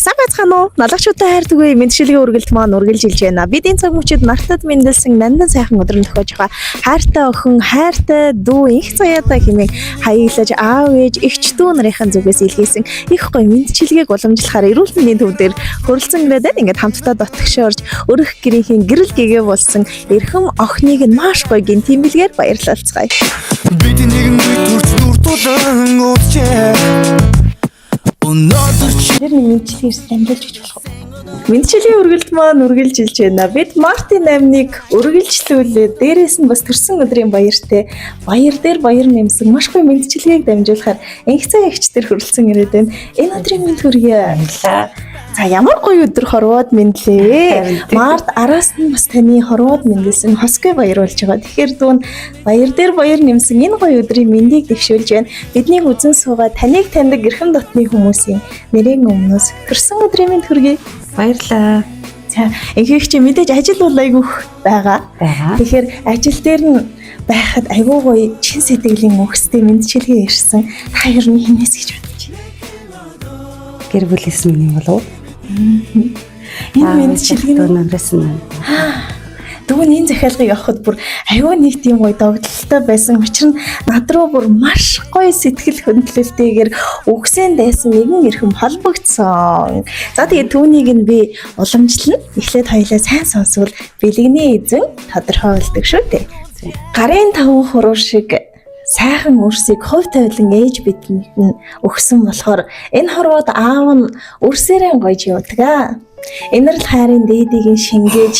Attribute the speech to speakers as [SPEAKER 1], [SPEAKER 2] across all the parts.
[SPEAKER 1] Сайн байцгаана уу? Налагчуудаа хайртаггүй мэдшилгийн үргэлт маань үргэлжилж байна. Бид энэ цаг мөчид мартад мэндэлсэн нандан сайхан өдөр төхөж байгаа. Хайртай охин, хайртай дүү, их заяатай хэмээн хаяглаж аав ээж, эгч дүү нарын зүгээс илгээсэн их гоё мэдчилгээг уламжлахаар эрүүл мэндийн төв дээр хөрөлцөн ирээд ингээд хамтдаа дотгошоорж өрөх гэрийнхэн гэрэл гэгээ болсон эрхэм охиныг нь маш гоё гин тэмбэлгээр баярлалцгаая.
[SPEAKER 2] Бид нэгэн дүрц нүртулан уучлаа.
[SPEAKER 1] Тэр нэг мэдчилгээс дамжуулж гэж болох уу? Мэдчилгийн үргэлт маань үргэлжилж байна. Бид Мартин 8-ыг үргэлжлүүлээ. Дээрээс нь бас төрсөн өдрийн баяртай. Баяр дээр баяр нэмсэн маш гоё мэдчилгээг дамжуулахаар инхцэн эгчтэр хөрөлцөн ирээд байна. Энэ өдрийн мэнд хүргэе. За ямар гоё өдөр хорвоод мэндлээ. Март араас нь бас таны хорвоод мэндэлсэн хосгүй баяр болж байгаа. Тэгэхээр дүүн баяр дээр баяр нэмсэн энэ гоё өдрийн мэндийг дэвшүүлж байна. Биднийг үзэн суугаа таныг таньдаг эрхэм дотны хүмүүсийн нэрийн өмнөөс төрсөн өдрийн мэнд хүргэе.
[SPEAKER 3] Баярлалаа.
[SPEAKER 1] За ихэнх чи мэдээж ажил бол айгүйх байгаа. Тэгэхээр ажил дээр нь байхад айгүй гоё чин сэтгэлийн өгстэй мэдчилгээ ирсэн. Та ер нь хинээс гэж бодож байна?
[SPEAKER 3] Гэр бүлээс минь болов уу?
[SPEAKER 1] Энэ мэдчилгээ
[SPEAKER 3] нэмсэн.
[SPEAKER 1] Дүүн энэ захиалгыг авахд бүр аюу нэг тийм гоё догдолтой байсан. Учир нь над руу бүр маш гоё сэтгэл хөндлөлтэйгээр үгсэн дайсан нэгэн эрхэм холбогдсон. За тэгээд түүнийг нь би уламжлана. Эхлээд хоёлаа сайн сонсвол бэлгэний эзэн тодорхойлдог шүү дээ. Гарын таван хуруу шиг сайхан үрсийг хувь тавилан ээж бидэнд нь өгсөн болохоор энэ хорвоод аав нь үрсээрээ гойж явдаг. Энэрл хайрын дээдийг нь шингээж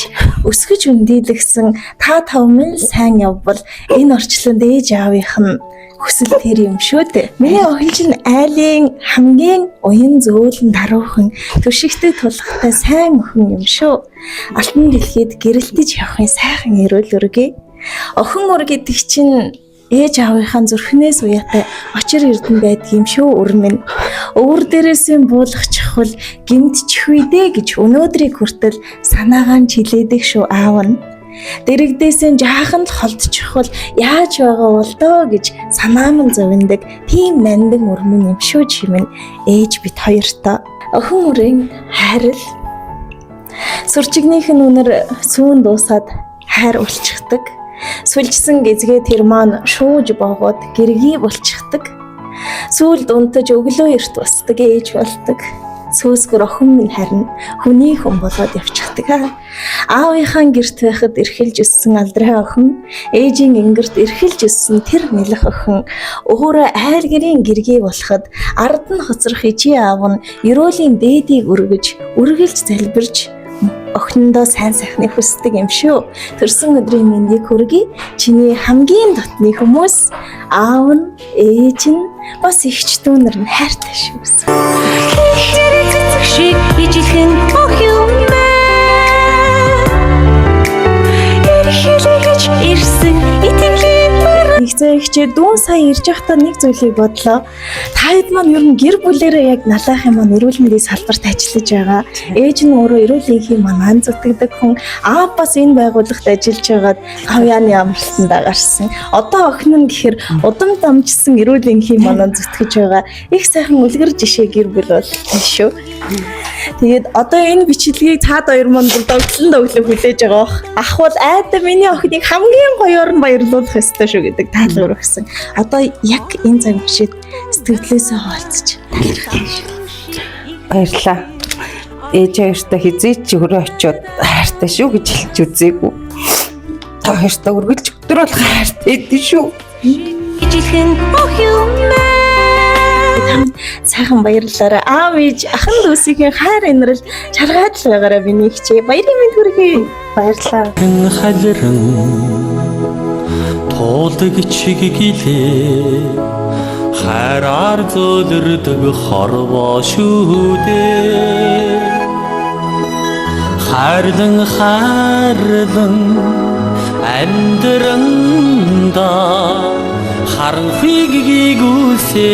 [SPEAKER 1] өсгөж өндийлгсэн та тавмын сайн явбал энэ орчлонд ээж аавынх нь хүсэл тэр юм шүү дээ. Миний охин чинь айлын хамгийн уян зөөлөн даруухан төшигтэй тулхтай сайн охин юм шүү. Алтан дэлхийд гэрэлтэж явахын сайхан эрүүл өргөе. Охин өр гэдэг чинь ээж аавынхаа зүрхнээс уяатай очир эрдэн байдаг юм шүү өрмөн. Өвөр дээрээс нь буулгах чахвал гимтчих үедээ гэж өнөөдрийг хүртэл санаагаан чилээдэг шүү аав нь. Дэрэгдээс нь жаахан л холдчихвол яаж байгаа бол доо гэж санааман зовиндаг тийм нандин өрмөн юм шүү чимэн ээж бит хоёртоо. Охин өрийн хайрал сүрчигнийх нь үнэр сүүн дуусаад хайр улчихдаг. Сүлжсэн гэзгээ тэр маань шууж боогод гэргий булчихдаг. Сүүлд унтаж өглөө эрт босдог ээж болдог. Сөөсгөр охин минь харин хүний хүн болоод явчихдаг. Аавынхаа гэрт байхад эрхэлж өссөн алдрай охин, ээжийн ингэрт эрхэлж өссөн тэр нэлэх охин, өөрөө айл гэрийн гэргий болоход ард нь хоцрох ичи аав нь ерөөлийн дээдийг үргэлж залбирч охиндоо сайн сайхныг хүсдэг юм шүү. Төрсөн өдрийн мэндийг хүргэе. Чиний хамгийн дотны хүмүүс аав нь, ээж нь, бас эгч дүүнэр нь хайртай шүү. Шиг ижилхэн охин эрхэлж ирсэн итгэлийн нэгцэгчээ дүүн сая ирж байхдаа нэг зүйлийг бодлоо. Та хэд маань ер нь гэр бүлээрээ яг налах юм аа эрүүл мэндийн салбарт ажиллаж байгаа. Ээж нь өөрөө эрүүл мэндийн маань зүтгэдэг хүн. Аав бас энэ байгууллагт ажиллаж байгаад хавьяаны амралтанд гарсан. Одоо охин нь гэхэр удам дамжсан эрүүл мэндийн маань зүтгэж байгаа. Их сайхан үлгэр жишээ гэр бүл бол шүү. Тэгээд одоо энэ бичлэгийг цаад хоёр маань бүр догтлон хүлээж байгаа. Ах бол айдаа миний охиныг хамгийн гоёор нь баярлуулах ёстой шүү гэдэг таалгаар өгсөн. Одоо яг энэ цаг бишэд сэтгэлээсээ хаалцж талархах шүү.
[SPEAKER 3] Баярлалаа. Ээж хоёртой хизээч өрөө очиод хайртай шүү гэж хэлж үзээгүй. Та хоёртой үргэлж өдөр бол хайртай дээ шүү.
[SPEAKER 1] Ижилхэн охин сайхан баярлалаа. Аав ээж ахын дүүсийн хайр инрэл чаргаад л байгаараа биний хичээ. Баярын мэнд хүргэе.
[SPEAKER 3] Баярлалаа.
[SPEAKER 2] Халиран туулдаг чиглэлээ хайраар зөөлрдөг хорвоо шүү дээ. Хайрлан амьдранда харанхыг гүйгүүлсэ